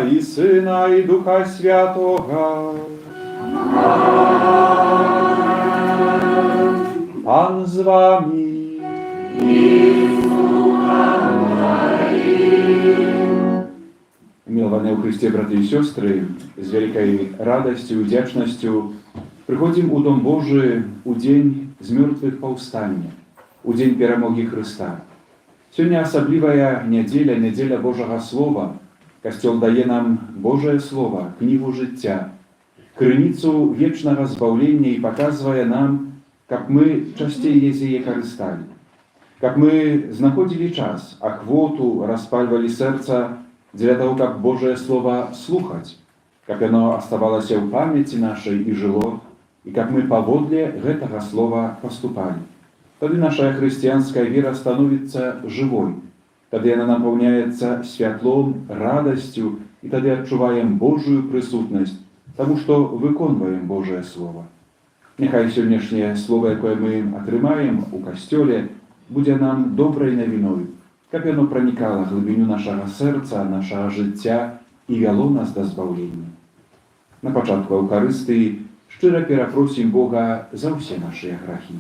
Отця і Сина, і Духа Святого. Pan z wami. Miłowane w Chryście, braty i siostry, z wielkiej radością i wdzięcznością przychodzimy u Dom Boży u dzień z mертвых powstania, u dzień перемоги Христа. Сегодня особливая неделя, неделя Божьего Слова. Костел дає нам Божие Слово, книгу життя, криницю вічного збавлення і показує нам, как мы частее ее користали, как мы знаходили час, охвоту, распаливали сердце для того, как Божие Слово слухать, как оно оставалось в памяти нашей и жило, и как мы поводле этого Слова поступали. Тогда наша христианская вера становится живой, тогда она наполняется светлом, радостью, и тогда отчуваем Божию присутность, тому что виконуємо Божие Слово. Нехай сьогоднішнє слово, яке ми отримаємо у костьолі, буде нам доброю новиною, як воно проникало в глибину нашого серця, нашого життя і вело нас до збавлення. На початку Евхаристії щиро перепросимо Бога за всі наші гріхи.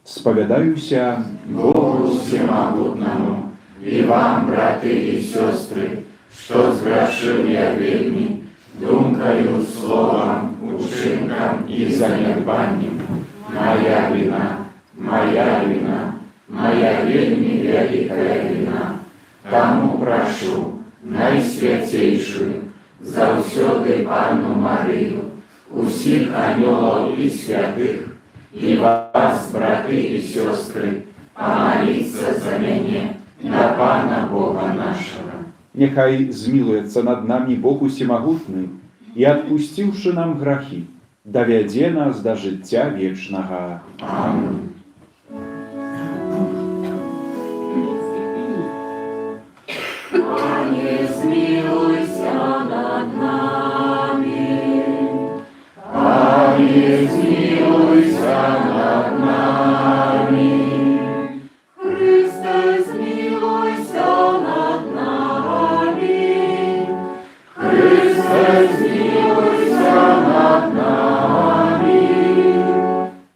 Сповідаюся Богу всемогутному и вам, браты и сестры, что сгрешил я вельми, думкою, словом, учинком и занедбанием. Моя вина, моя вельми великая вина. Тому прошу, найсвятейшую, завсёды Панну Марию, усіх ангелов и святых, и вас, браты и сестры, помолиться за меня, на Пана Бога нашего. Нехай змилуется над нами Бог усемогутний и, отпустивши нам грехи, доведе нас до життя вічного. Аминь. Пане, змилуйся над нами. Пане, змилуйся над нами. Христе, змилуйся над нами. Христе, змилуйся над нами.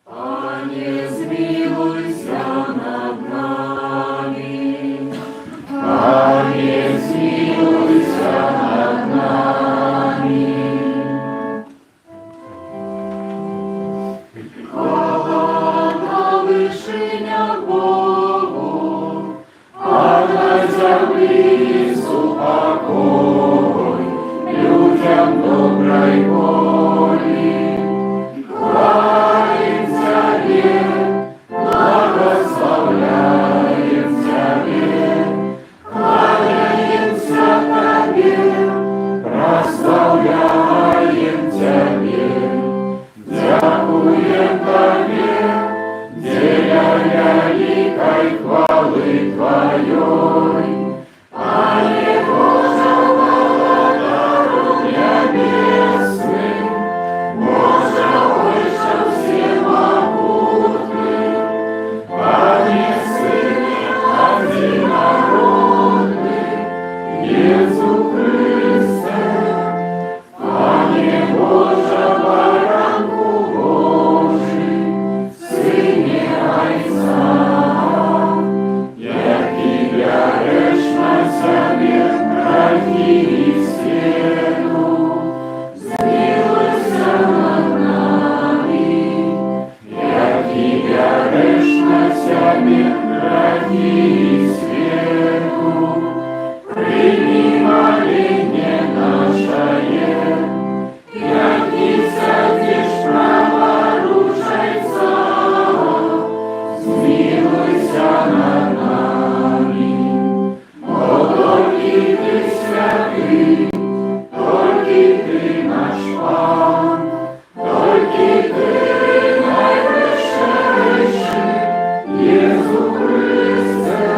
Пане, змилуйся над нами. Пане, змилуйся над нами. Хвала на вишинях Богу, А на землі супокой людям доброй волі. Хвалим Тебе, благословляем Тебе, кланяемся Тебе, прославляем Тебе, дякуем Тебе, деля великой хвалы Твоей. Ане Боже, благодару небесный, Боже, Отче всемогутный, Ане Сыне одинородный, Иису Христе, Ане Боже, баранку Божий, Сыне Отца, яки бяреш на себе грехи свету, змилуйся над нами, яки бяреш на себе грехи свету, прими моление наше, яки садишь праворучайца, змилуйся над нами. О, только Ты святый, только Ты наш Пан, только Ты найвышейший, Иисус Христе,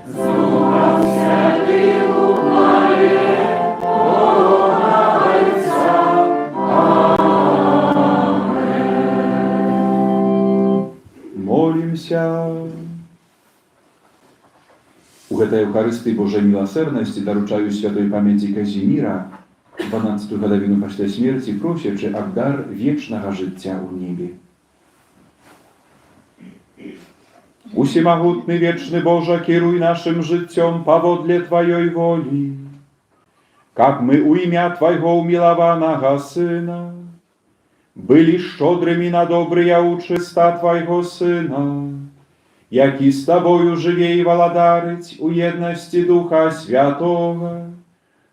с Духом Святым управе, Бога Отца. Аминь. У гэтай Еўхарыстыі Божай міласэрнасці даручаю святой памяці Казіміра, 12 гадавіну пасля смерці, просячы аб дар вечнага жыцця ў небе. Усемагутны вечны Божа, кіруй нашым жыццём паводле Тваёй волі, каб мы у імя Твайго умілаванага Сына былі шчодрымі на добрыя ўчыста Твайго Сына, які з Табою жыве і валадарыць у еднасці Духа Святога,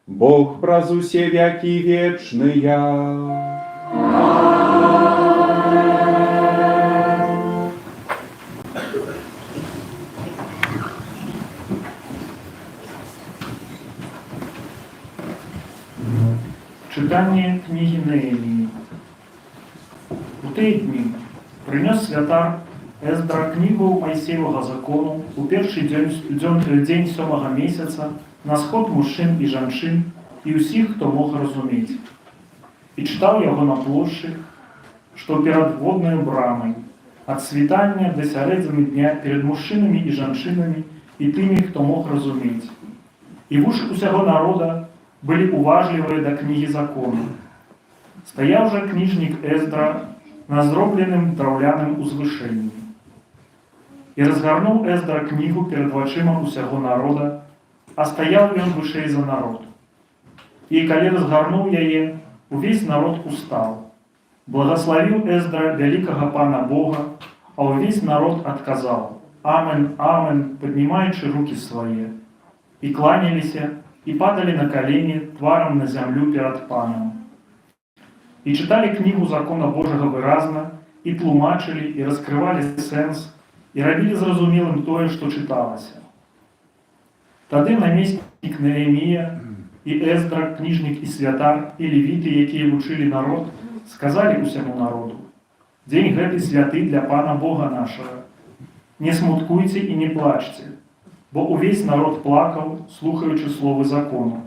Бог праз усе векі вечныя. Читання книги Неемії. У ті дні принес святар Ездра книгу Майсеевого закону у перший день 7-го месяца на сход мужчин і жанчын і усіх, хто мог разумець. І читав його на площі, що перед водною брамой, от світання до сярэдзіны дня перед мужчинами і жанчынами і тими, хто мог разумець. І вуші усяго народа были уважливые до книги закона. Стояв же книжник Ездра на зробленым драўляным узвышенні. І разгарнуў Ездра книгу перед вачыма усяго народа, а стаяў ён вышэй за народ. І калі разгарнуў яе, увесь народ устаў. Благословил Ездра великого Пана Бога, а увесь народ отказал: «Амен, амен», поднимаючи руки свои. И кланялися, и падали на колени тваром на землю перед Паном. И читали книгу закона Божьего выразно, и тлумачили, и раскрывали сенс, и робили зразумелым тое, что читалося. Тады наместник Неемія и Ездра, книжник и святар, и левиты, якія вучили народ, сказали усему народу: «День гэты святы для Пана Бога нашего. Не смуткуйте и не плачьте, бо увесь народ плакал, слухаючи словы закону».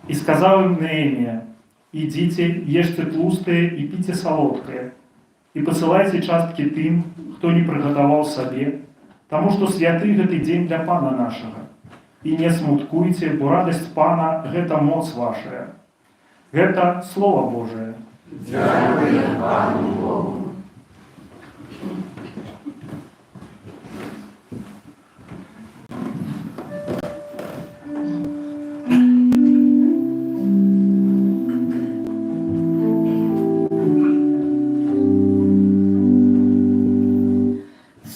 И сказал им Неемия: «Идите, ешьте тлустые и пейте солодкое, и посылайте частки тым, кто не приготовал себе, тому что святы гэты день для Пана нашего. И не смуткуйте, бо радость Пана — гэта моц ваша». Гэта Слово Божие. Дякую Пану Богу.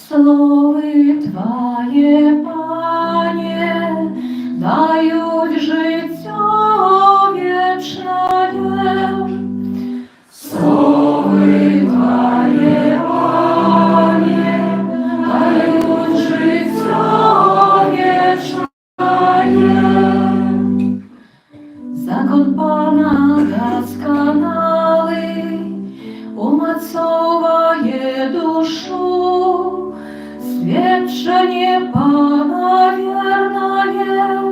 Слови Твоє, Пане, дають життя вічне. Слови Твоє, Пане, дають життя вічне. Закон Пана досконалий умацовує душу, свідчення Пана вірне,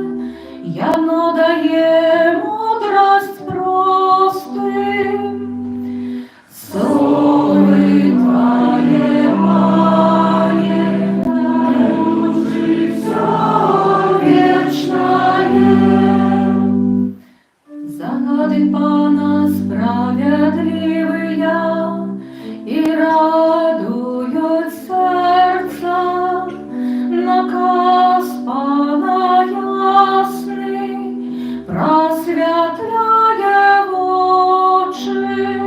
яно дає мудрость простим. Слови Твоє, Пане, дають життя вічне. Загады Пана справедливыя и радуют сердца, наказ Пана ясный просветляє очи.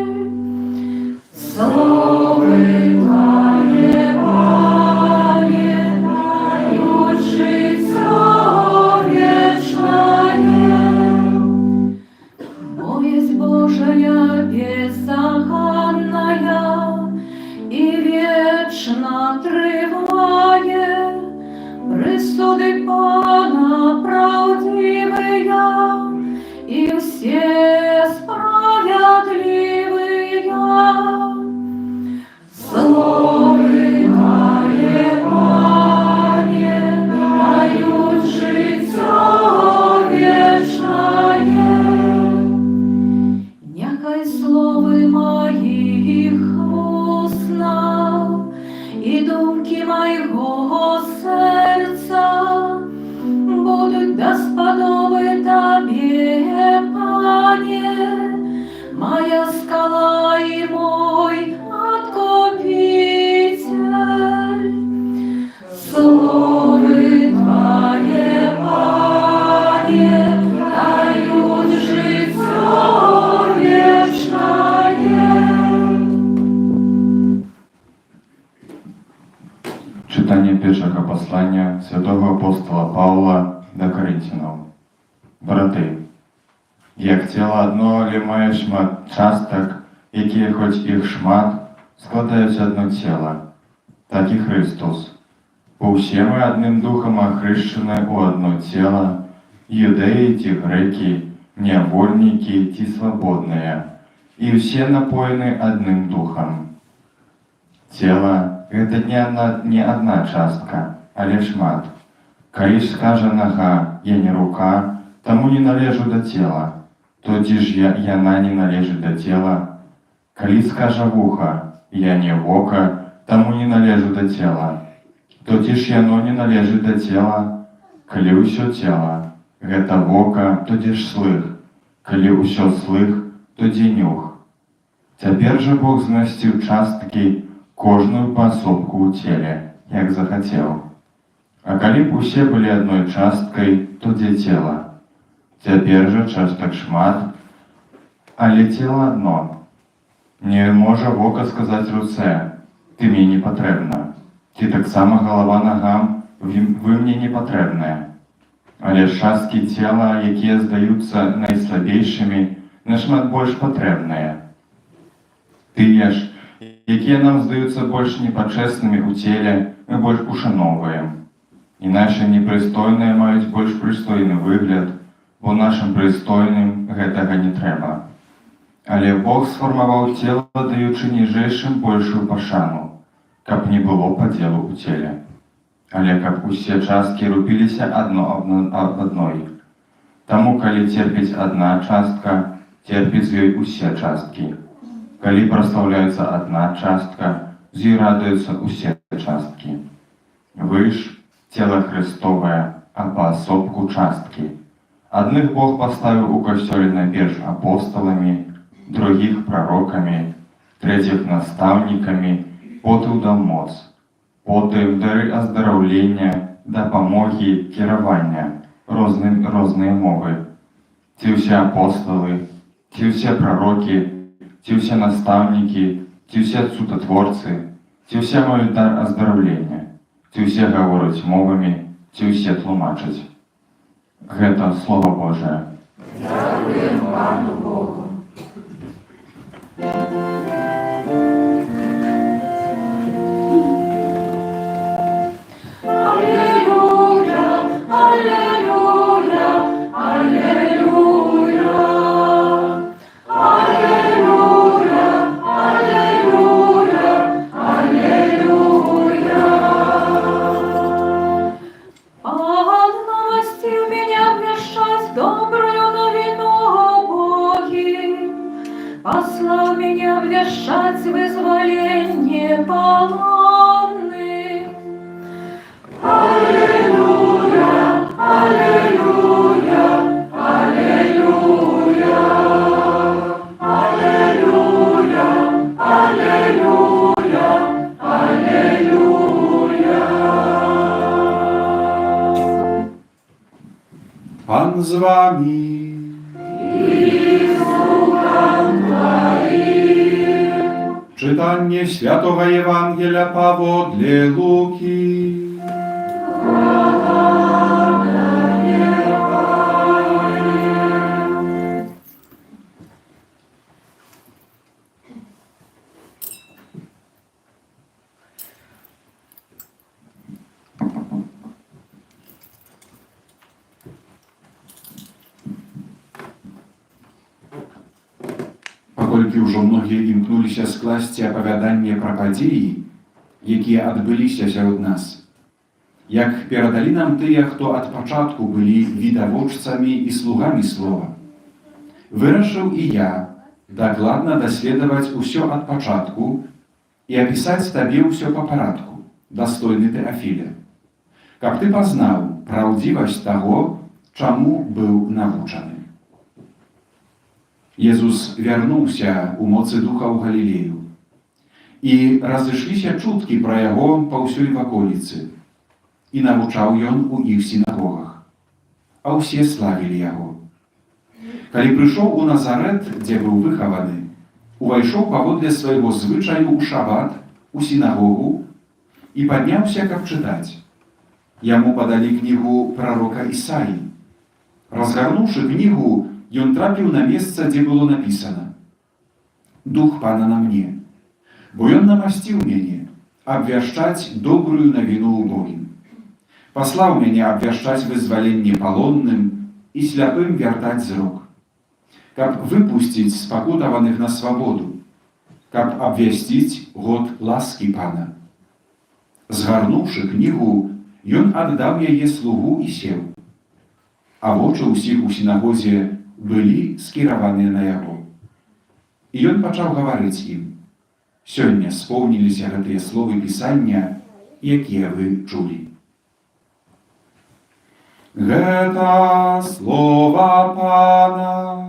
Слови Твоє, Пане, дають життя вічне. Повесть Божия беззаганная и вечно триває, присуди Пана правдивыя и все справедливые. Слови Твоє, Пане, дають життя вічне. Нехай слови моїх уста і думки моїх Словы Твое, Пане, дают житье вечное. Czytanie pierwszego posłania świętego apostola Pawła do Koryntianów. Браты, як цела одно, але мае шмат частак, якія хоць іх шмат, складаюць одно цела, так і Христос. Бо ўсе мы адным духам ахрышчаны ў одно цела, юдэі ці грэкі, нявольнікі ці свабодныя, і ўсе напоены адным духам. Цела – гэта не одна частка, але шмат. Калі ж скажа нага, я не рука, таму не належу да цела, тоді ж яна не належыць да цела. Калі скажа вуха, я не вока, таму не належу да цела, тоді ж яно не належыць да цела. Калі ўсё цела, гэта вока, тоді ж слых, калі ўсё слых, тоді нюх. Цяпер жа Бог змясціў часткі кожную паасобку ў целе, як захацеў. А калі б усе былі адной часткай, то дзе цела? Цяпер жа частак шмат, але цела адно. Не можа вока сказаць руцэ, ты мне не патрэбна. Ці таксама галава нагам, вы мне не патрэбныя. Але часткі цела, якія здаюцца найслабейшымі, нашмат больш патрэбныя. Тыя ж, якія нам здаюцца больш непачэснымі ў целе, мы больш ушаноўваем. І нашы непрыстойныя маюць больш прыстойны выгляд, бо нашым прыстойным гэтага не трэба. Але Бог сфармаваў цела, даючы ніжэйшым большую пашану, каб не было падзелу ў целе. Але каб усе часткі рупіліся адно аб адной. Таму, калі церпіць адна частка, церпіць з ёй усе часткі. Калі праслаўляецца адна частка, з ёй радуюцца усе часткі. Вы ж цела Христовае, а паасобку часткі. Адных Бог паставіў у касцёле найперш апосталамі, другіх прарокамі, трэціх настаўнікамі, потым даў моц, потым дары аздараўлення, дапамогі, кіравання, розныя мовы. Ці ўсе апосталы, ці ўсе прарокі, ці ўсе настаўнікі, ці ўсе цудатворцы, ці ўсе маюць дар аздараўлення, ці ўсе гавораць мовамі, ці ўсе тлумачаць. Гэта Слово Божие. Дякуємо Пану Богу. Аллилуйя, аллилуйя, аллилуйя. Аллилуйя, аллилуйя, аллилуйя. Он новостил меня обвещать добрую новину о Боге, послал меня обвещать вызволение полонных. Аллилуйя, аллилуйя, аллилуйя. Аллилуйя, аллилуйя, аллилуйя. Pan z wami. Czytanie Świętego Ewangelia powodle Luki. Паколькі ўжо многія імкнуліся скласці апавяданне пра падзеі, якія адбыліся сярод нас, як перадалі нам тыя, хто ад пачатку былі відавочцамі і слугамі слова, вырашыў і я дакладна даследаваць усё ад пачатку і апісаць табе ўсё па парадку, дастойны Тэафіле, каб ты пазнаў праўдзівасць таго, чаму быў навучаны. Jezus вярнуўся ў моцы духа ў Галілею, і разышліся чуткі пра яго паўсюль ваколіцы. і навучаў ён у іх сінагогах. А ўсе славілі яго. Калі прыйшоў у Назарэт, дзе быў выхаваны, увайшоў паводле свайго звычаю ў шабат, у сінагогу і падняўся, каб чытаць. Яму падалі кнігу прарока Ісаі. Разгарнуўшы кнігу, ён трапіў на месца, дзе было напісана: «Дух Пана на мне, бо ён намасціў мяне абвяшчаць добрую навіну убогім. Паслаў мяне абвяшчаць вызваленне палонным і сляпым вяртаць зрок, каб выпусціць спакутаваных на свабоду, каб абвясціць год ласкі Пана». Згарнуўшы кнігу, ён аддаў яе слугу і сеў. А вочы ўсіх у сінагозе былі скіраваныя на яго. І ён пачаў гаварыць ім: «Сёння споўніліся гэтыя словы Пісання, якія вы чулі». Гэта слова Пана.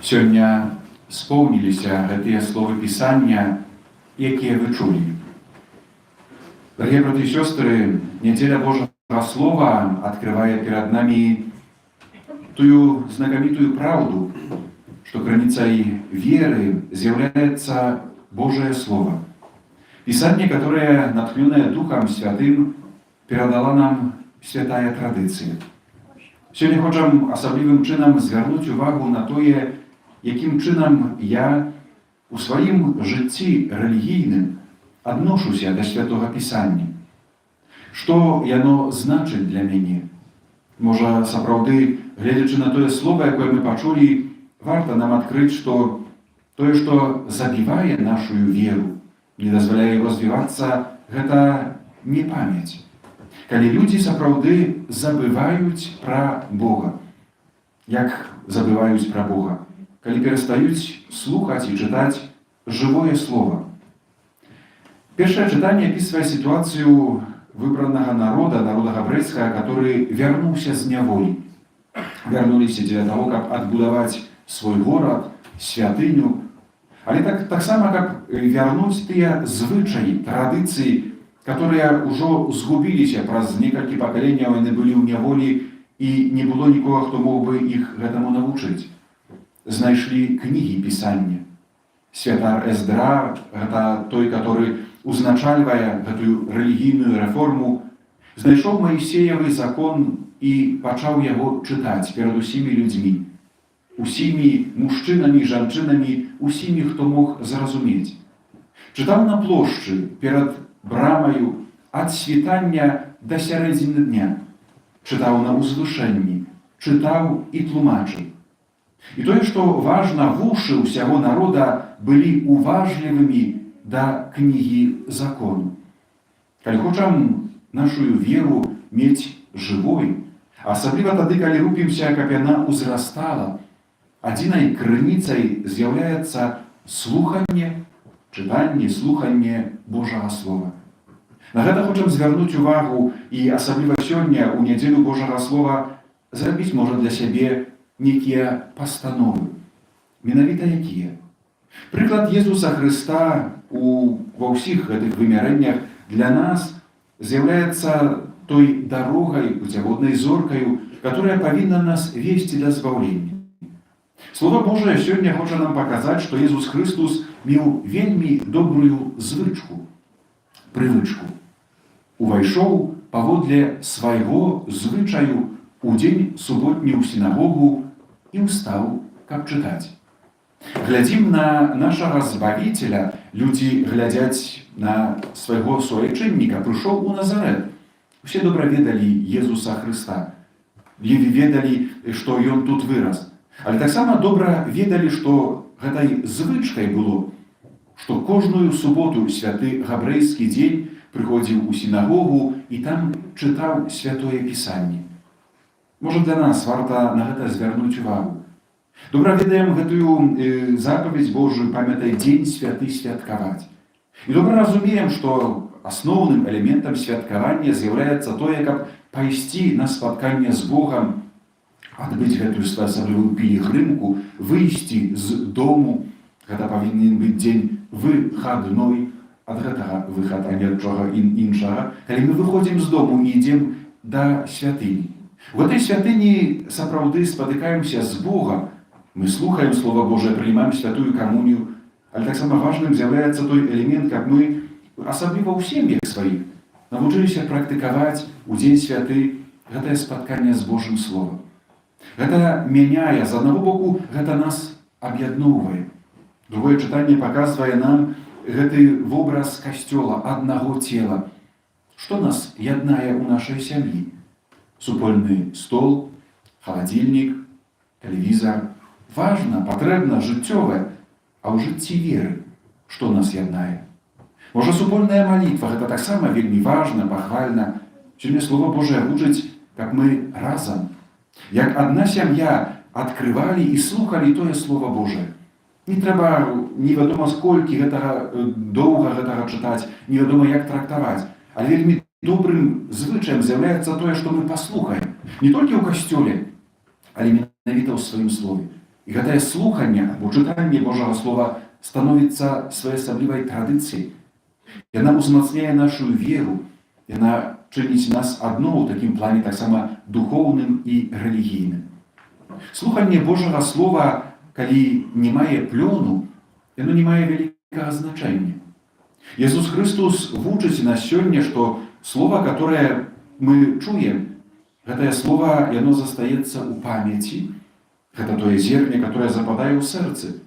Сёння споўніліся гэтыя словы Пісання, якія вы чулі. Дорогие браты и сестры, неделя Божьего Слова открывает перед нами ту знакомитую правду, что границей веры является Божие Слово. Писание, которое, натхненное Духом Святым, передала нам святая традиция. Сегодня хочем особливым чином звернуть увагу на тое, яким чином я у своїм житті релігійним адношуся до Святого Писання. Що яно значить для мене? Може, сапраўды, глядячи на тое слово, яке ми почули, варто нам адкрити, що тое, що забиває нашу віру, не дозволяє розвиватися, гэта не пам'ять. Калі люди сапраўды забываюць про Бога. Як забываюць про Бога? Калі перестаюць слухаць і чытаць живое слово. Первое читание описывает ситуацию выбранного народа габрэйскага, который вернулся с неволи. Вернулись для того, как отбудовать свой город, святыню. Але так само, как вернуть те звычаи, традиции, которые уже сгубились праз некалькі пакаленняў, яны былі ў неволі, и не было нікога, хто мог бы их этому научить. Знайшлі книги Писания. Святар Эздра, это той, который узначальвае гэтую рэлігійную рэформу, знайшоў Маісеевы закон і пачаў яго чытаць перад усімі людзьмі, усімі мужчынамі, жанчынамі, усімі, хто мог зразумець. Чытаў на плошчы перад брамаю ад світання да сярэдзіны дня. Чытаў на ўзвышэнні, чытаў і тлумачыў. І тое, што важна, вушы ўсяго народа былі уважлівымі да кнігі закону. Калі хочам нашу веру мець жывой, асабліва тады, калі рупімся, каб яна ўзрастала, адзінай крыніцай з'яўляецца слуханне, чытанне, слуханне Божага Слова. На гэта хочам звярнуць увагу і асабліва сёння, у нядзелю Божага Слова, зрабіць можа для сябе некія пастановы. Менавіта якія? Прыклад Езуса Хрыста ва ўсіх гэтых вымярэннях для нас з'яўляецца той дарогай, пуцяводнай зоркаю, которая павінна нас весці да збаўлення. Слово Божие сёння хоча нам паказаць, што Езус Хрыстус меў вельмі добрую звычку, прывычку. Увайшоў паводле свайго звычаю у дзень суботні ў сінагогу і ўстаў, каб чытаць. Глядзім на нашага Збавіцеля, людзі глядзяць на свайго суайчынніка, прыйшоў у Назарэт. Усе добра ведалі Езуса Хрыста, ведалі, што ён тут вырас. Але таксама добра ведалі, што гэтай звычкай было што кожную суботу святы габрэйскі дзень прыходзіў у сінагогу і там чытаў святое пісанне. Можа, для нас варта на гэта звярнуць увагу. Добра ведаем гэтую запаведь Божую, памятай, дзень святы святкаваць. І добра разумеем, што асноўным элементам святкавання з'яўляецца тое, каб пайсці на спатканне з Богам, адбыць гэтую своеасаблівую пілігрымку, выйсці з дому. Гэта павінен быць дзень выхадной, ад гэтага выхад, а не ад чага іншага, калі мы выходзім з дому і ідзем да святыні. У гэтай святыні сапраўды спатыкаемся з Богам, мы слухаем Слова Божие, прыймаем святую камунію, але таксама важным з'яўляецца той элемент, каб мы, асабліва ў сем'ях сваіх, навучыліся практыкаваць у дзень святы гэтае спатканне з Божым Словам. Гэта мяняе, з аднаго боку, гэта нас аб'ядноўвае. Другое чытанне паказвае нам гэты вобраз касцёла, аднаго цела. Што нас яднае ў нашай сям'і? Супольны стол, халадзільнік, тэлевізор. Важна, патрэбна, жыццёвае, а ў жыцці веры, што нас яднае? Можа, супольная малітва, гэта таксама вельмі важна, пахвальна. Сёння Слова Божае вучыць, каб мы разам, як адна сям'я, адкрывалі і слухалі тое Слова Божае. Не трэба невядома сколькі гэтага доўга гэтага чытаць, невядома як трактаваць, але вельмі добрым звычаем з'яўляецца тое, што мы паслухаем. Не толькі ў касцёле, але менавіта ў сваім слове. І гэтае слуханне або чытанне Божага Слова становіцца своеасаблівай традыцыяй. Яна ўзмацняе нашу веру, яна чыніць нас адно ў такім плане таксама духоўным і рэлігійным. Слуханне Божага Слова, калі не мае плёну, яно не мае вялікага значэння. Jesús Христос вучыць нас сёння, што Слово, которое мы чуем, гэтае Слово, яно застаецца ў памяці, гэта тое зерне, которое западае ў сэрцы.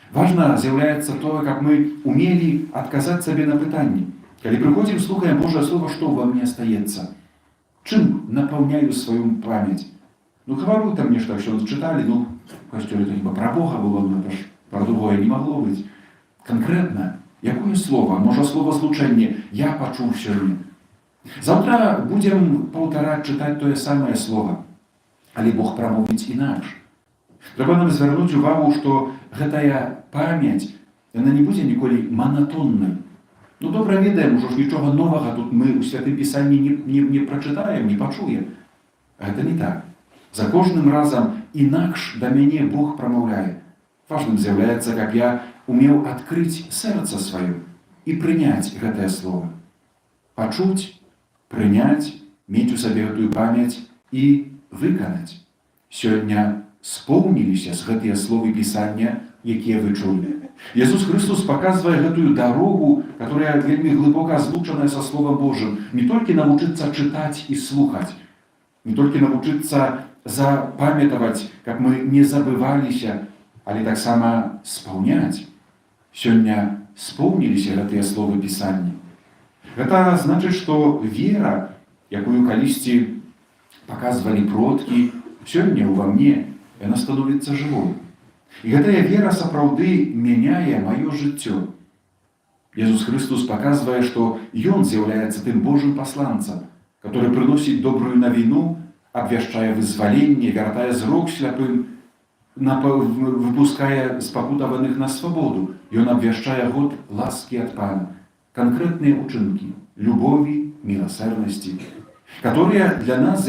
Важна з'яўляецца тое, каб мы умелі адказаць сабе на пытанне. Калі прыходзім, слухаем Божае Слово, што ва мне астаецца? Чым напаўняю сваю памяць? Гавару там нешта, що чыталі, в касцёле то хіба пра Бога было, пра другое не магло быць. Канкрэтна, якое слово, можа словаслучэнне, я пачуў сёння. Заўтра будзем паўтараць чытаць тое самае слово, але Бог прамовіць інакш. Трэба нам звярнуць увагу, што гэтая памяць, яна не будзе ніколі манатоннай. Добра ведаем, ужо ж нічога новага тут мы ў святым пісанні не прачытаем, не пачуем. Гэта не так. За кожным разам інакш да мяне Бог прамаўляе. Важным з'яўляецца, каб я умеў адкрыць сэрца сваё і прыняць гэтае слово. Пачуць, прыняць, мець у сабе гэтую памяць і выканаць. Сёння споўніліся з гэтыя словы пісання, якія вы чулі. Jesús Христос паказвае гэтую дарогу, которая вельмі глыбока злучаная са Словом Божым. Не толькі навучыцца чытаць і слухаць, не толькі навучыцца запамятаваць, каб мы не забываліся, але таксама спаўняць. Сёння споўніліся гэтыя словы пісання. Гэта значыць, што вера, якую калісьці паказвалі продкі, сёння ўва мне, яна становіцца жывой. І гэтая вера сапраўды мяняе маё жыццё. Jesús Христос паказвае, што Ён з'яўляецца тым Божым пасланцам, который прыносіць добрую навіну, абвяшчае вызваленне, вяртае зрок сляпым, выпускае спакутаваных на свабоду. Ён абвяшчае год ласкі ад Пана, канкрэтныя ўчынкі любові, міласэрнасці, которые для нас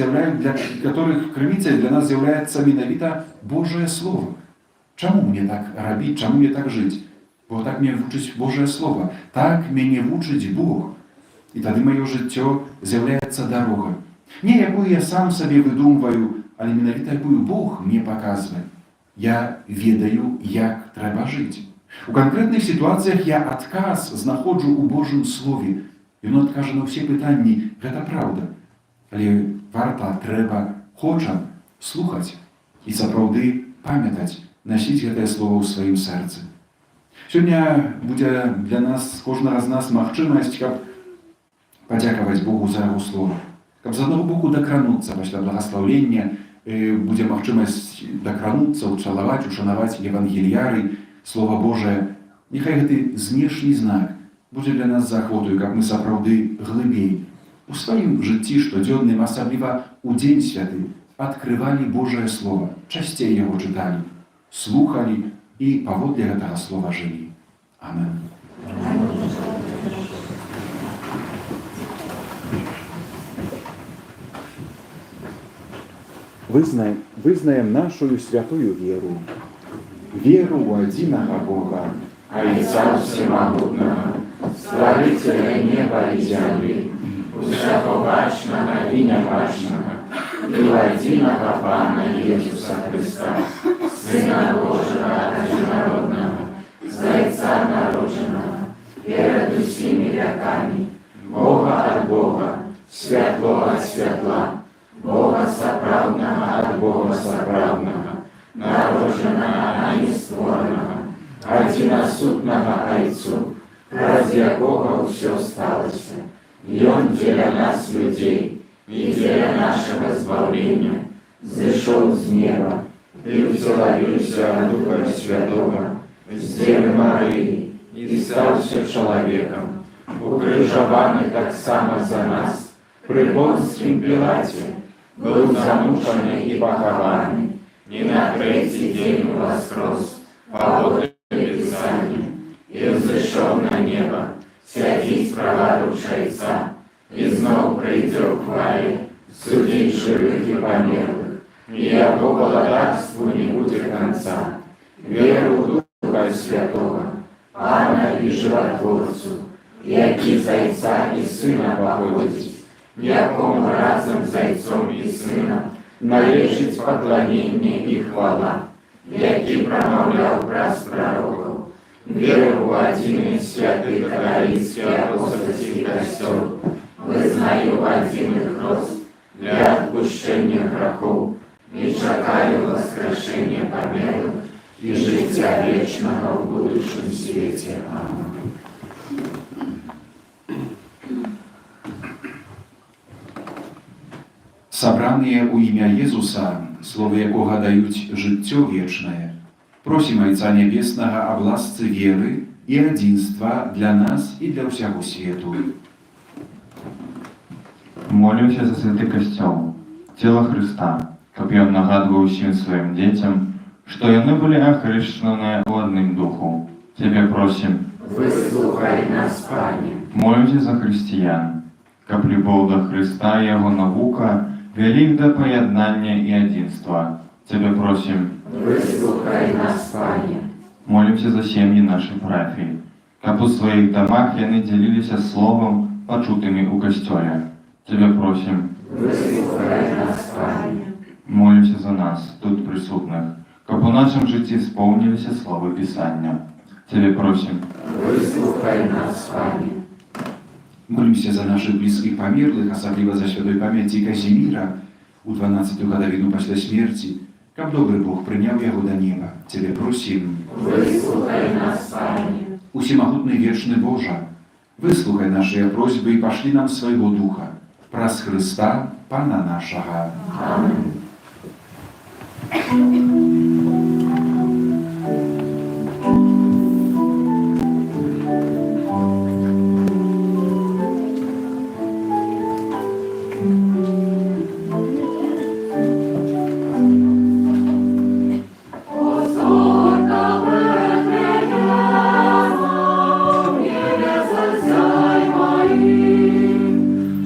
которых крыніцай для нас з'яўляецца менавіта Божае Слово. Чаму мне так рабіць, чаму мне так жыць? Бо так мяне вучыць Божае Слово, так мяне вучыць Бог. І тады маё жыццё з'яўляецца дарогай. Не якую я сам сабе выдумваю, але менавіта якую Бог мне паказвае. Я ведаю, як трэба жыць. У канкрэтных сітуацыях я адказ знаходжу ў Божым Слове. Ён адкажа на ўсе пытанні, гэта праўда. Але варта, трэба, хочам слухаць і сапраўды памятаць, насіць гэтае слово ў сваім сэрцы. Сёння будзе для нас, кожнага з нас, магчымасць, каб падзякаваць Богу за яго слово. Каб з аднаго боку дакрануцца пасля благаслаўлення, будзе магчымасць дакрануцца, уцалаваць, ушанаваць евангеліяры, Слова Божае, Няхай гэты знешні знак будзе для нас заахвотаю, каб мы сапраўды глыбей у сваім жыцці штодзённым, асабліва ў дзень святы, адкрывалі Божае Слово, часцей яго чыталі, слухалі і паводле гэтага слова жылі. Амен. Вызнаем нашу святую веру. Веру ў адзінага Бога, Отца Всемогутного, Створителя неба и земли, Всеповачного и невачного, и единого Пана Иисуса Христа, Сына Божьего Однородного, Зайца народженного, перед всеми веками, Бога от Бога, светло от светла, Бога соправдного от Бога соправдного, народженного, а не створенного, одиносутного Отцу, ради якого все сталося, и Он для нас, людей, и для нашего избавления, зашел с неба, и вселился от Духа Святого, с Девы Марии, и стался человеком, укрыжованный так само за нас, при Понским Пилате, был замученный и похованный, и на третий день воскрес, по Писанию, и взошел на небо, сядет права Отца, и снова придет к хвале, судить живых и померлых, и его благодарству не будет конца. Веру в Духа Святого, Пана и Животворцу, який Зайца и Сына походит, якому разом Зайцом и Сыном належить поклонение и хвала, який промовлял праз пророков, веру в один и святый католический апостольский костел, вызнаю один и хрост для отпущения грехов и чекаю воскрешения померлых и життя вечного в будущем свете. Аминь. Сабраныя ў імя Езуса, словы якога даюць жыццё вечнае, просім Айца Нябеснага аб ласцы веры і адзінства для нас і для ўсяго свету. Молюся за святы касцёл, цела Хрыста, каб ён нагадваў усім сваім дзецям, што яны былі ахрышчаныя ў адным духу. Цябе просім, Выслухай нас, Пане. молюся за хрысціян, каб любоў да Хрыста і яго навука вялі іх да паяднання і адзінства. Цябе просім, Выслухай нас, Пане. молімся за сем'і нашай парафіі, каб у сваіх дамах яны дзяліліся словам, пачутымі ў касцёле. Цябе просім, Выслухай нас, Пане. молімся за нас, тут прысутных, каб у нашым жыцці споўніліся словы Пісання. Цябе просім, Выслухай нас, Пане. Молімся за наших блізких памерлых, асабліва за святой памяці Казіміра у 12-ту гадавіну пасля смерці, каб добры Бог прыняў яго да неба. Цябе просім, Выслухай нас, Пане. Усемагутны вечны Божа, выслухай нашыя просьбы і пашлі нам свайго духа праз Хрыста, Пана нашага. Аминь.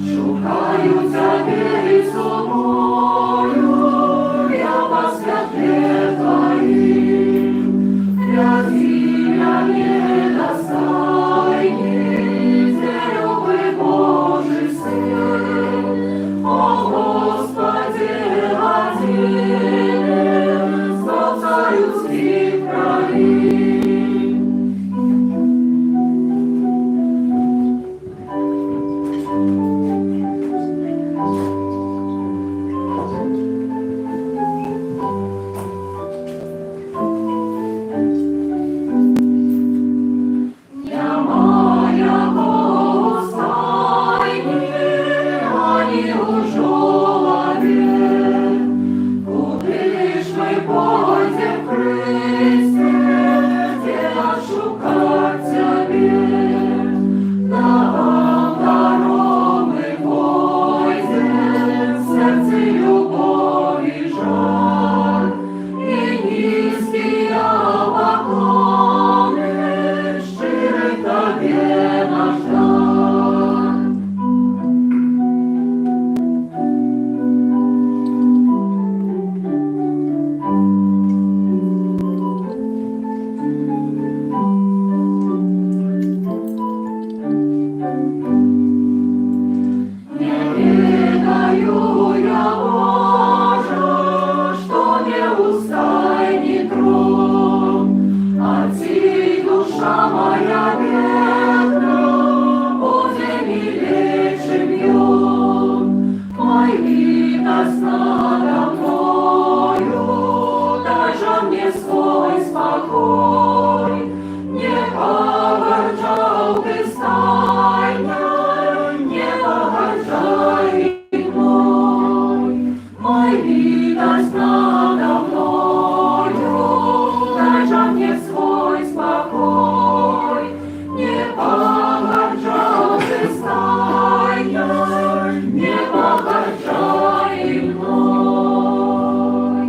Шукаю тебе і собою, я посвятив Твоя ветра будет милее, чем йод. Мой витас надо мною, дай же мне свой спокой. Не погорчал ты стайной, не погорчай мной. Мой витас надо мною, дай же мне свой спокой. Не погорчал ты стайной, не погорчай мной.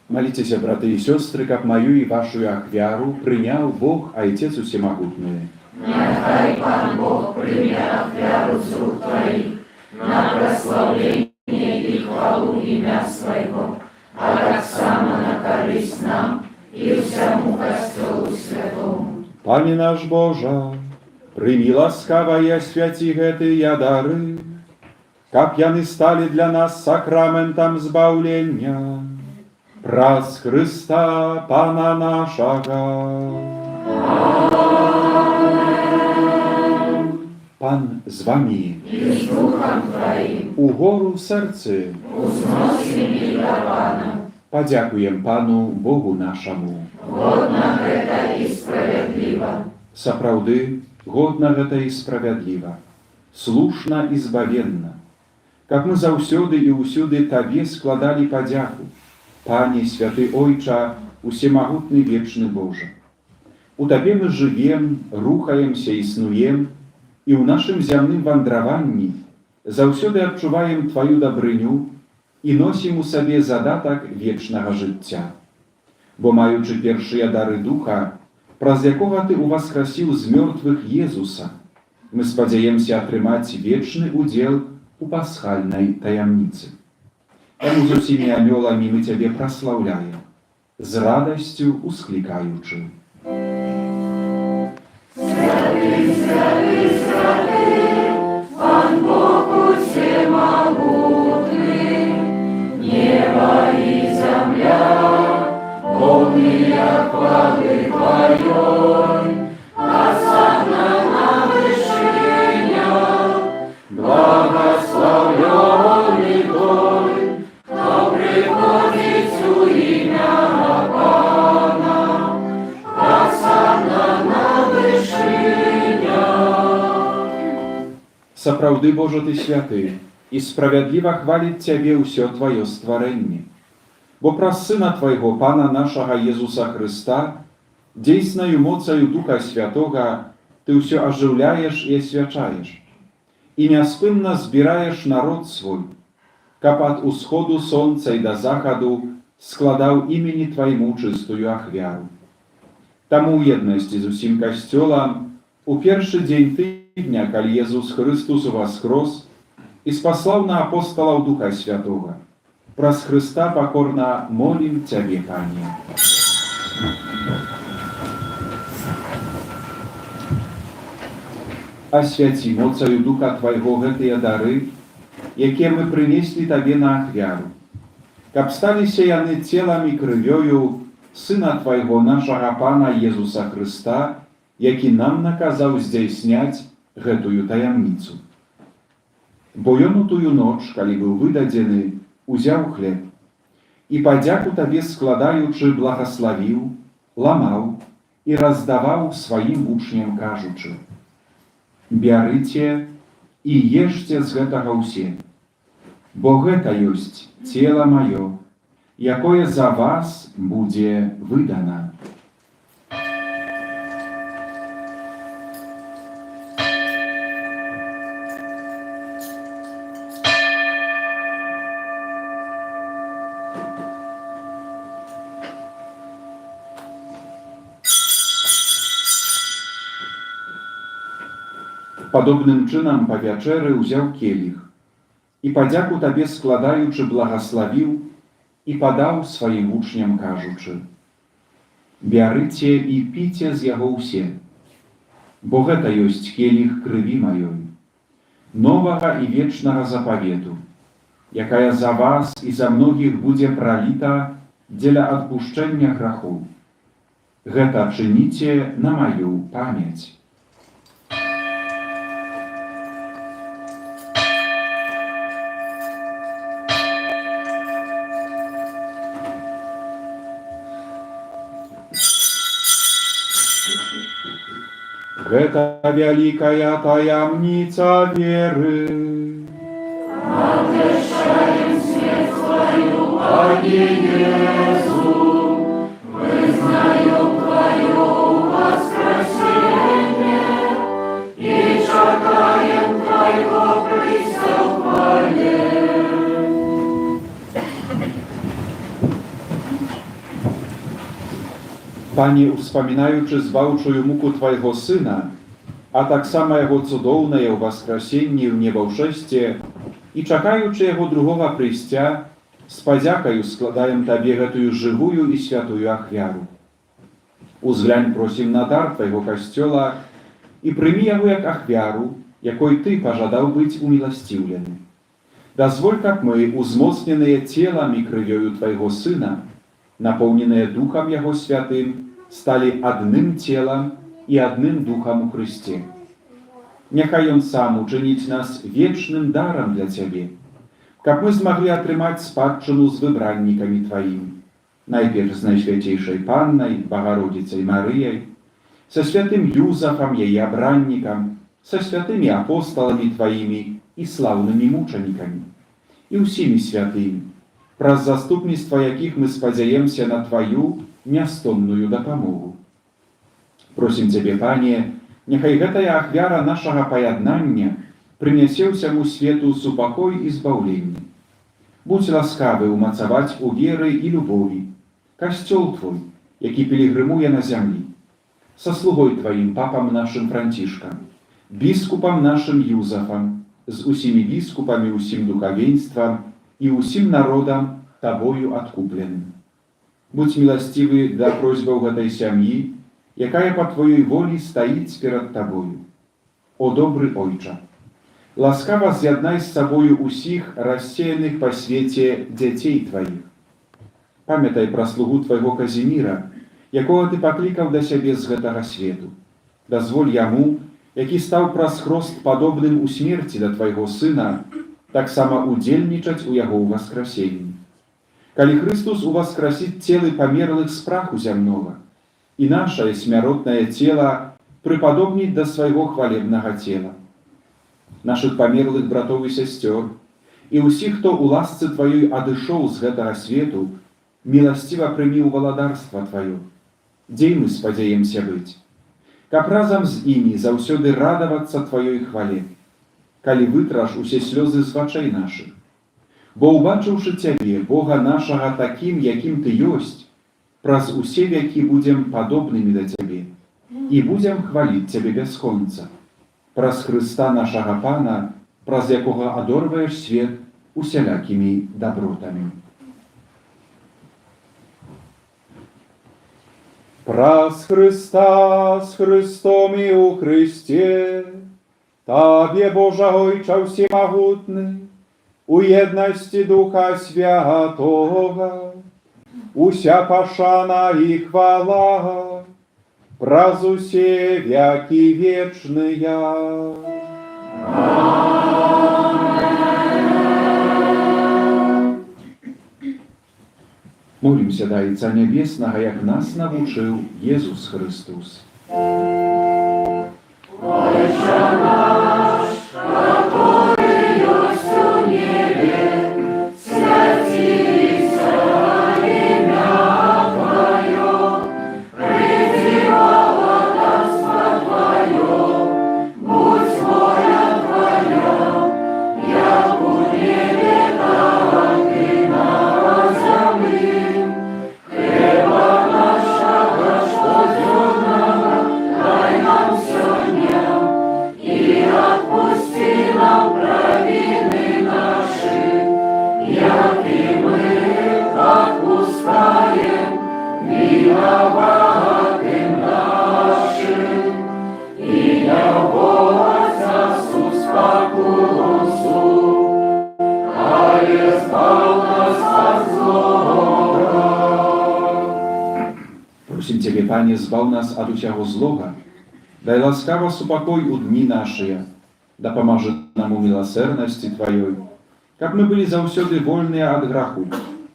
Молитесь, браты и сестры, как мою и вашу ахвяру принял Бог, Отец Всемогутный. Нехай Пан Бог прийме ахвяру з рук Твоїх на прославлення і хвалу ім'я Своєго, а так само на користь нам і всьому Костелу Святому. Пане наш Божа, прими ласкавая святи гэтыя дары, каб яны стали для нас сакраментом збаўлення. Праз Христа Пана нашага. Пан з вами. І з Духом Твоїм Угору в серці. узносим і до Пана. Подякуем Пану Богу нашому. Годна гэта і справядліва. Сапраўды, годна гэта і справядліва, слушна і збавенна, каб мы заўсёды і ўсюды Табе складалі падзяку, Пане, святы Ойча, усемагутны вечны Божа. У Табе мы жывем, рухаемся, існуем, і ў нашым зямным вандраванні заўсёды адчуваем Тваю дабрыню і носім у сабе задатак вечнага жыцця. Бо маючы першыя дары духа, праз якога Ты уваскрасіў з мёртвых Езуса, мы спадзяемся атрымаць вечны удзел у пасхальнай таямніцы. Таму з усімі анёламі мы Цябе праслаўляем, з радасцю усклікаючы. Пан Бог всемогутный, небо и земля, полные хвалы Твоей, осанна на вышинях, благословенный Той, кто приходит у имя Пана, осанна на вышинях. Сапраўды, Божа, Ты святы, і справядліва хваліць Цябе ўсё Тваё стварэнне. Бо праз Сына Твайго, Пана нашага Езуса Христа, дзейснаю моцаю Духа Святога, Ты ўсё ажыўляеш і асвячаеш, і няспынна збіраеш народ свой, каб ад усходу сонца і да захаду складаў імені Твайму чыстую ахвяру. Таму ў еднасці з усім Касцёлам у першы дзень тыдня, калі Езус Христус уваскрос і спаслаў на апосталаў Духа Святога, праз Христа покорна молим Цябе, Пане. Асвяці моцаю Духа Твайго гэтыя дары, якія мы прынеслі Табе на ахвяру, каб сталіся яны целам і крывёю Сына Твайго нашага Пана Езуса Христа, які нам наказаў здзяйсняць гэтую таямніцу. Бо Ён у тую ноч, калі быў выдадзены, узяў хлеб і падзяку Табе складаючы благаславіў, ламаў і раздаваў сваім вучням, кажучы: «Бярыце і ешце з гэтага ўсе, бо гэта ёсць цела маё, якое за вас будзе выдана». Падобным чынам па вячэры ўзяў келіх і падзяку Табе складаючы благаславіў і падаў сваім вучням, кажучы: «Бярыце і піце з яго ўсе, бо гэта ёсць келіх крыві маёй, нового и вечного заповеду, якая за вас и за многих будет пролита для отпущения грехов. Гэта czynicie na moją pamięć. Гэта wielka tajemnica wiery. Obwieszczają śmierć Twoją, Panie Jezu, wyznają Twoją wskrzesienie i czekają Twojego przyjścia w chwale. Panie, wspominaючи зваючую муку Твоего Сына, а так само Его цудовное воскресение в небошесте, и чакаючи Его другого прийстя, с подякою складаем Тебе эту живую и святую ахвяру. Узглянь, просим, на дар Твоего костела и прими его як ахвяру, якой Ты пожадал быть умилостивленным. Дозволь, как мы, узмоцненные телом и кровью Твоего Сына, наполненные Духом Его Святым, стали одним телом и одним Духом у Христе. Нехай Он сам учинить нас вечным даром для Тебе, как мы смогли отрымать спадщину с выбранниками Твоими, найперв с Найсвятейшей Панной, Богородицей Марией, со святым Юзефом, ее обранником, со святыми апостолами Твоими и славными мучениками, и усими святыми, праз заступництва яких мы сподзяемся на Твою нястонную допомогу. Просим Тебе, Пanie, нехай гэтая ахвяра нашага паяднання прынясе ўсяму свету супакой і збаўленне. Будь ласкавы умацаваць у веры і любові касцёл Твой, які пілігрымуе на зямлі, со слугой Твоим, папам нашим Францішкам, біскупам нашим Юзефам, з усімі біскупамі, усім духовенствам і усім народам Тобою откупленым. Будь милостивый до просьбаў гэтай сям'і, якая по Твоей волі стоїть перед Тобою. О добрый Ойча, ласкаво з'єднай з собою усіх розсіяних по світі дітей Твоїх. Пам'ятай про слугу Твоего Казіміра, якого Ти покликав до себе з гэтага свету. Дозволь яму, які став праз хрост подобным у смерти до Твоего Сына, так само удельничать у Яго воскресении. Коли Христос увоскрасит телы померлых с праху земного, и наше смяротное тело преподобнить до своего хвалебного тела. Наших померлых братов и сестер, и усіх, хто у ласцы Твоей адышоў з гэтага свету, милостиво прими у валадарства Твое. Дей мы спадзяемся быть, каб разом з ими заўсёды радоваться Твоей хвале, коли вытраж усе слезы з вачэй наших. Бо убачыўшы Цябе, Бога нашага таким, яким Ты ёсць, праз усе веки будем подобными до Тебе, и будем хвалить Тебе без конца. Праз Христа нашага Пана, праз якого одорваешь свет усялякими добротами. Праз Христа, с Христом и у Христе, Табе, Божа Ойча всемогутный, у єдності Духа Святого, уся пашана і хвала, праз усе веки вечные. Молимся до Отца Небесного, як нас навучив Єсус Христос. Отче наш, который есть у небе, святится имя Твое, приди владарство Твое, будь воля Твоя, як у небе, так и на земле. Хлеба нашего ежедневного дай нам сегодня, и избав нас от злого. Просим Ciebie, Panie, zbaw nas od усяго злога, дай ласкаво супокой у дни наши, да поможет нам у милосердности Твоей, как мы были заўсёды вольные от граху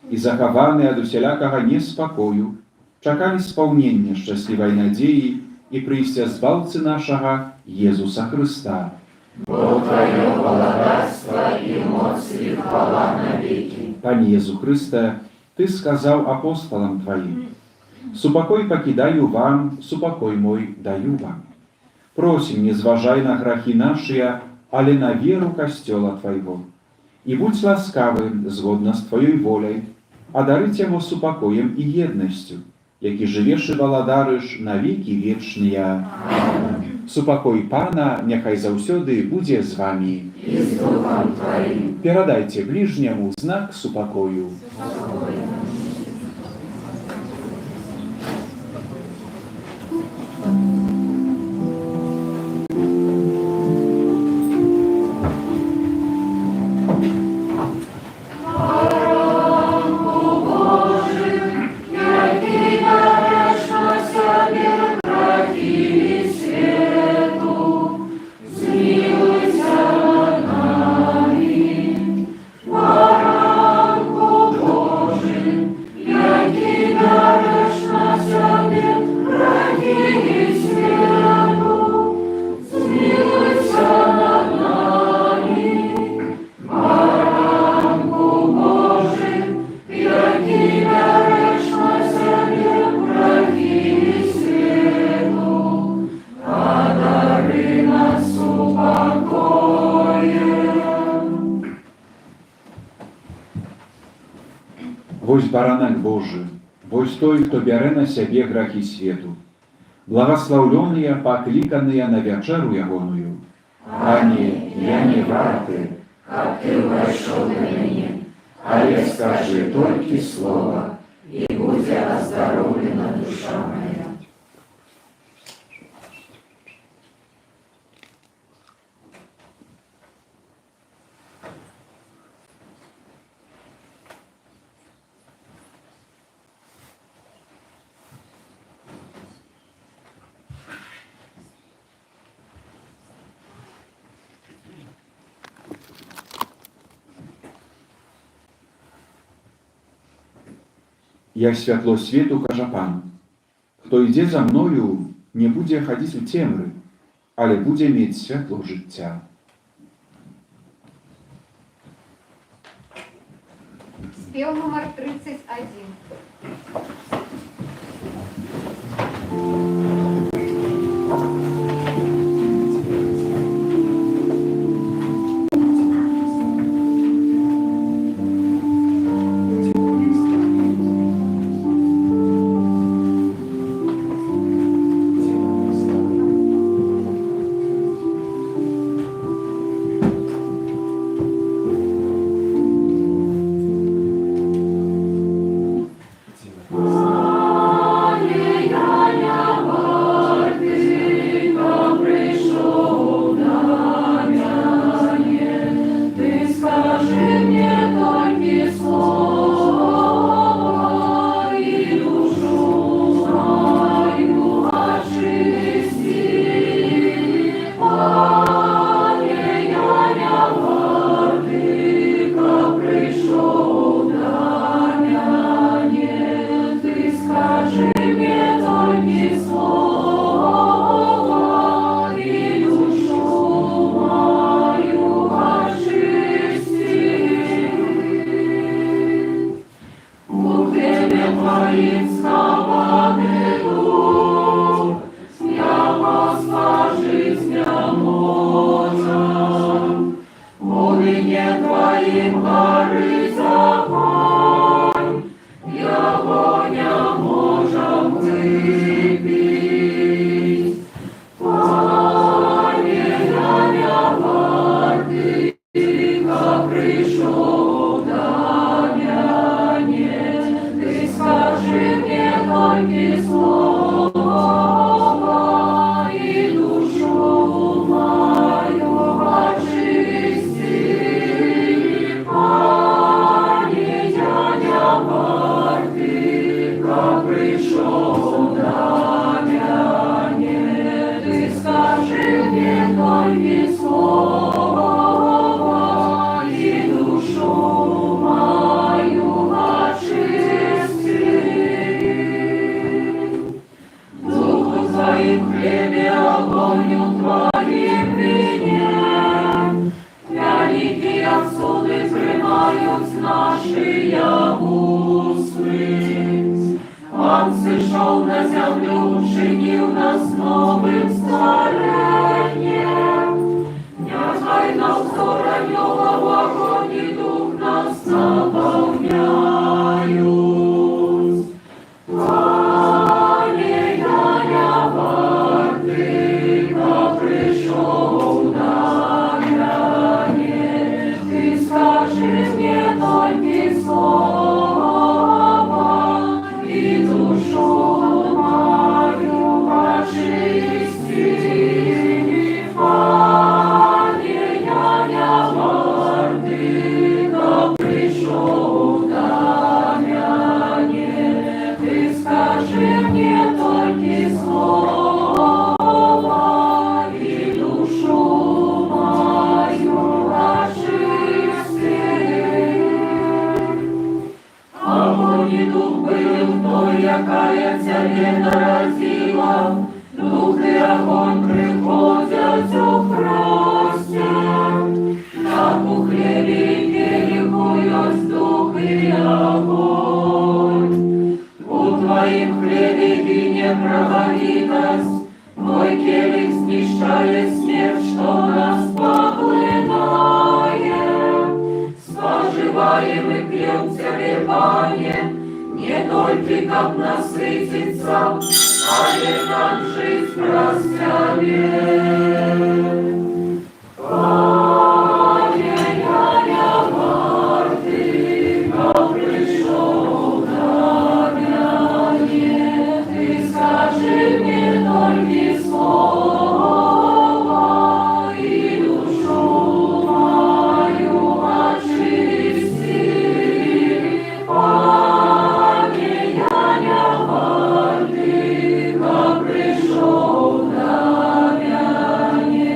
и захаваны от усялякого неспокою, чакали исполнения счастливой надеи и прийстя Збавцы нашего Иисуса Христа. Бо Твое благодарство и моц и хвала навеки. Пане Иисус Христе, Ты сказал апостолам Твоим: «Супокой покидаю вам, супокой мой даю вам». Просим, не зважай на грахи наши, але на веру Костела Твоего. И будь ласкавы, згодно с Твоей волей, одарить его супокоем и едностью, яки живешь и валадарыш на веки вечные. Супокой Пана, няхай заўсёды будзе з вами. И с Духом Твоим. Передайте ближнему знак супокою. Вось баранак Божий, вось той, хто бярэ на сябе грахі свету. Благословленные, покликанные на вечеру ягоную. Пане, я не варты, Как Ты вошел на меня, Але скажи только слово, и будь оздоровлена душа моя. Я святло свету, кажа Пан. Хто ідзе за мною, не будзе хадзіць у цемры, але будзе мець святло жыцця. Спел номер 31. Твоим наши услышь. Он сошел на землю, учинил нас новым створением. Нехай на взор анёла в огонь и дух нас наполняют. Пане, я владыка, пришел на грани, ты скажи мне только слово, и душу мою очисти. Пане, я владыка, пришел на грани, ты скажи мне только слово, и душу мою очисти. Огонь и дух был, но якая тебе народила, дух и огонь приходят у прости. На хлебе берегу есть дух и огонь. У твоим хлебе вине правовитость, твой келих смещает смерть, что нас поглинает. Споживаем и пьем тебе, Пане, не только как насытиться, а и нам жизнь расцвет. Пане, я владыка, пришел на грани, ты скажи мне только слово, и душу мою очисти. Пане, я владыка, пришел на грани,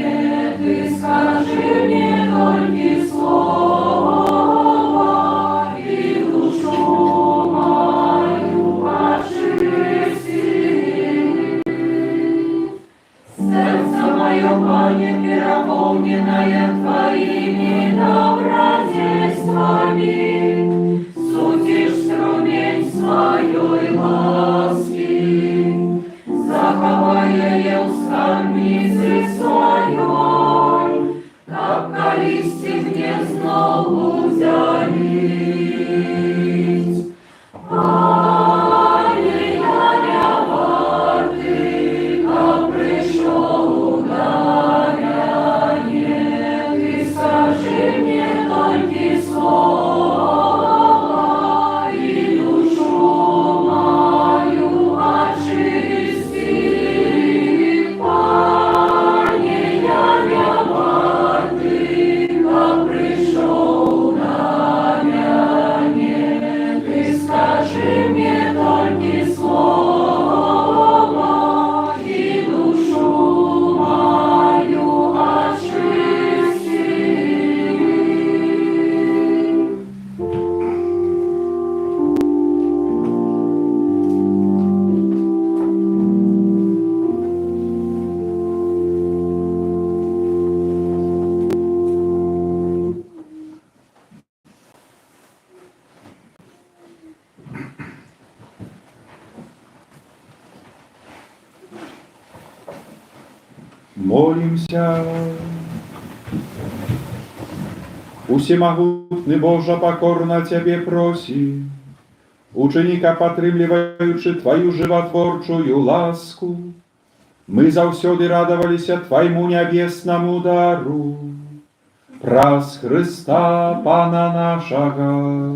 ты скажи мне только слово, и душу мою очисти. Сердце мое, Пане, переполненное Твоими добродетельствами, сутишь струмень своей ласки, заховая устами своей, как колисти гнездо взялись. Пане, я владыка, пришел на грани, ты скажи мне только слово, и душу мою очисти. Пане, я владыка, пришел на грани, ты скажи мне только слово, и душу мою очисти. Молимся. Усемагутны Божа, покорно Тебе просим, ученика падтрымліваючы Твою жыватворчую ласку, мы заўсёды радаваліся Твайму нябеснаму дару, праз Христа Пана нашага.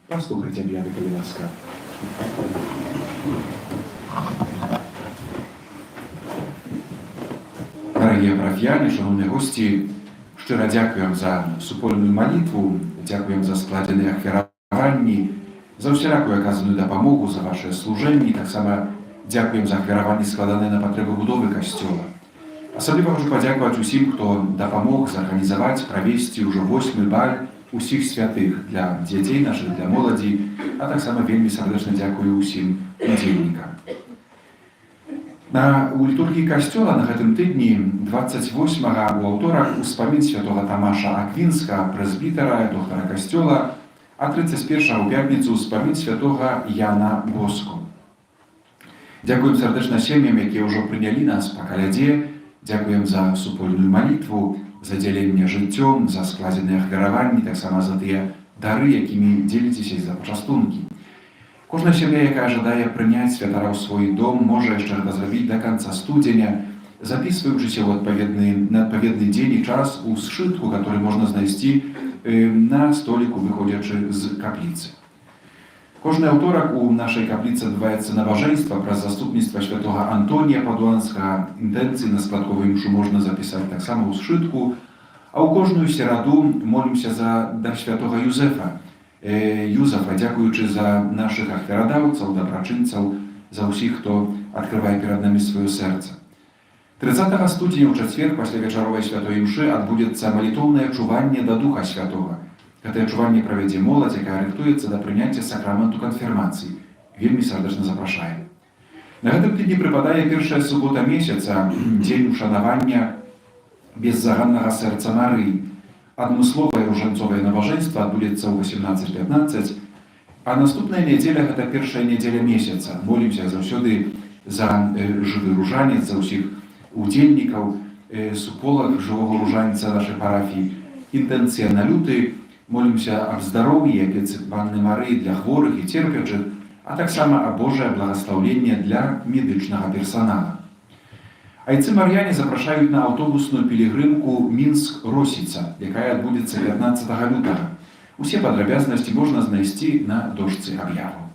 Послухайте меня, коли ласка. Дорогие парафіяни, шановні гості, щиро дякуємо за супольну молитву, дякуємо за складені ахвяраванні, за всяку оказану допомогу, за ваше служення, і так само дякуємо за ахвяраванні, складені на потреби будови костюла. Особливо хочу подякувати усім, хто допомог зорганізувати, провести уже 8-й баль усіх святих для дітей наших, для молоді, а так само вельми сердечно дякую усім удільникам. У літургіі касцёла на гэтым тыдні 28 у аўторак успамін святога Тамаша Аквінска, прэзбітара, доктара касцёла, а 31 у пятніцу успамін святога Яна Боску. Дзякуем сардэчна сем'ям, якія ўжо прынялі нас па калядзе, дзякуем за супольную малітву, за дзяленне жыццём, за складзеныя ахвяраванні, таксама за тыя дары, якімі дзеліцеся, за пачастункі. Кожная сям'я, якая жадае прыняць святара ў свой дом, можа яшчэ гэта зрабіць да канца студзеня, запісваючыся ў адпаведны дзень і час у сшытку, который можна знайсці на століку, выходзячы з капліцы. Кожны аўторак у нашай капліцы адбываецца набажэнства праз заступніцтва святога Антонія Падуанскага. Інтэнцыі на складковую імшу можна запісаць таксама ў сшытку, а ў кожную сераду молімся да святога Юзефа, дзякуючы за нашых ахвярадаўцаў, дабрачынцаў, за ўсіх, хто адкрывае перад намі сваё сэрца. 30 студзеня ў чацвер пасля вечаровай святой імшы адбудзецца малітоўнае чуванне да Духа Святога. Гэтае чуванне правядзе моладзь, якая рыхтуецца да прыняцця сакраменту канфірмацыі. Вельмі сардэчна запрашаем. На гэтым тыдні прыпадае першая субота месяца, дзень ушанавання беззаганнага сэрца Марыі. Адмысловае ружанцовае набажэнства адбудзецца ў 18:15, а наступная нядзеля гэта першая нядзеля месяца. Молімся заўсёды за жывы ружанец, за ўсіх удзельнікаў, суполак жывога ружанца нашай парафіі. Інтэнцыя на люты, молімся аб здароўі, апецы Панны Марыі для хворых і церпячых, а таксама аб Божае благаслаўленне для медычнага персанала. Айцы мар'яне запрашаюць на аўтобусную пілігрымку Мінск-Росіца, якая адбудзецца 15 лютага. Усе падрабязнасці можна знайсці на дошцы аб'яваў.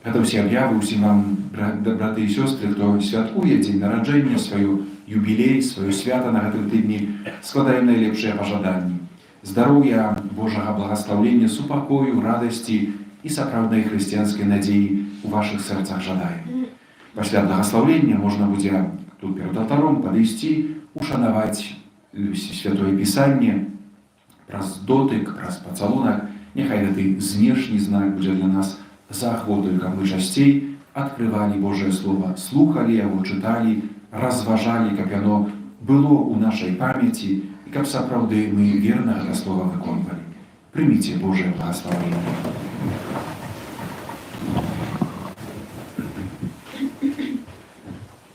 Гэта ўсе аб'явы ўсім вам, браты і сёстры, хто святкуе дзень нараджэння, сваю юбілей, сваё свята на гэтым тыдні, складаем найлепшыя пажаданні. Здароўя, Божага благаслаўлення, супакою, радасці і сапраўднай хрысціянскай надзеі ў вашых сэрцах жадаем. Пасля благаслаўлення можна будзе тут перад алтаром падысці, ушанаваць святое пісанне праз дотык, праз пацалунак. Няхай гэты знешні знак будзе для нас заахвотаю, каб мы часцей адкрывалі Божае Слово, слухалі яго, чыталі, разважалі, каб яно было ў нашай памяці і каб сапраўды мы верна гэта Слово выконвалі. Прыміце Божае благаслаўленне.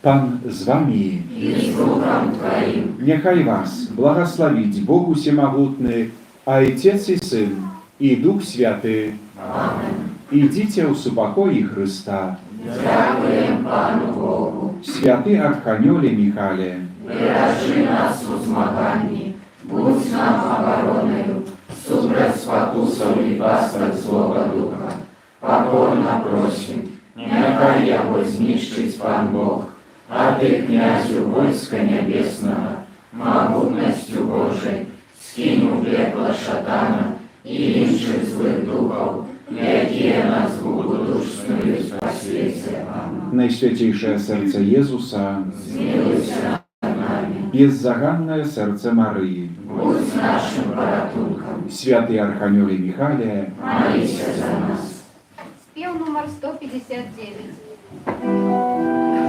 Pan z wami i z Duchem Twoim. Niechaj was błogosławić Bóg Всемогутny, Ojciec i Syn, i Duch Święty. Amen. Idźcie w spokoju Chrysta. Dziękuję Panu Bogu. Święty Archaniole Michale, Wyraży nas u zmaganni, budź nam oboroną, subrać spatusom i bastać złego ducha. Pokorna prosim, niechaj jego zniszczyć Pan Bóg, a Ty, kniaziu wojska niebiesnego, mogutnością Bożej, skinił piekła szatana i innych złych duchów, jakie nas błogodusznują w świecie. Amen. Najświętejsze serce Jezusa, Zmiłuj się nad nami, bezzaganne serce Maryi, budź naszym poratunkiem, Święty Archaniole Michale, молись за нас. Спев номер 159.